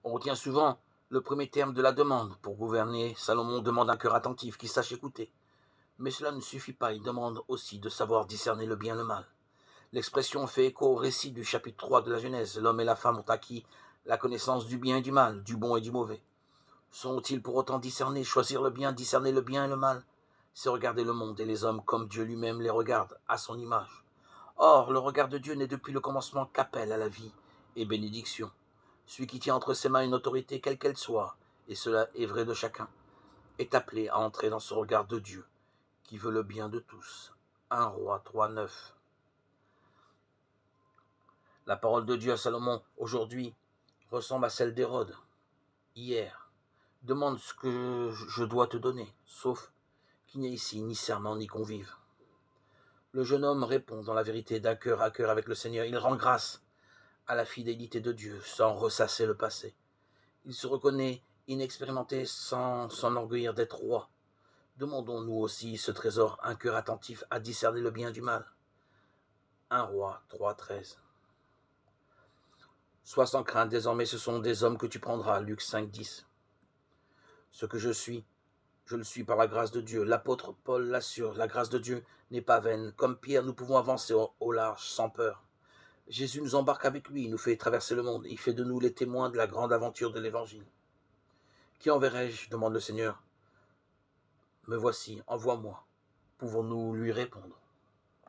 On retient souvent le premier terme de la demande. Pour gouverner, Salomon demande un cœur attentif qui sache écouter. Mais cela ne suffit pas, il demande aussi de savoir discerner le bien et le mal. L'expression fait écho au récit du chapitre 3 de la Genèse. L'homme et la femme ont acquis la connaissance du bien et du mal, du bon et du mauvais. Sont-ils pour autant discernés, choisir le bien, discerner le bien et le mal? C'est regarder le monde et les hommes comme Dieu lui-même les regarde, à son image. Or, le regard de Dieu n'est depuis le commencement qu'appel à la vie et bénédiction. Celui qui tient entre ses mains une autorité quelle qu'elle soit, et cela est vrai de chacun, est appelé à entrer dans ce regard de Dieu, qui veut le bien de tous. 1 Roi 3,9. La parole de Dieu à Salomon, aujourd'hui, ressemble à celle d'Hérode, hier. Demande ce que je dois te donner, sauf qu'il n'y a ici ni serment ni convive. Le jeune homme répond dans la vérité d'un cœur à cœur avec le Seigneur. Il rend grâce à la fidélité de Dieu sans ressasser le passé. Il se reconnaît inexpérimenté sans s'enorgueillir d'être roi. Demandons-nous aussi ce trésor, un cœur attentif à discerner le bien du mal. 1 Roi 3,13. Sois sans crainte, désormais ce sont des hommes que tu prendras. Luc 5,10. Ce que je suis, je le suis par la grâce de Dieu. L'apôtre Paul l'assure, la grâce de Dieu n'est pas vaine. Comme Pierre, nous pouvons avancer au large, sans peur. Jésus nous embarque avec lui, il nous fait traverser le monde. Il fait de nous les témoins de la grande aventure de l'Évangile. Qui enverrai-je demande le Seigneur. Me voici, envoie-moi. Pouvons-nous lui répondre?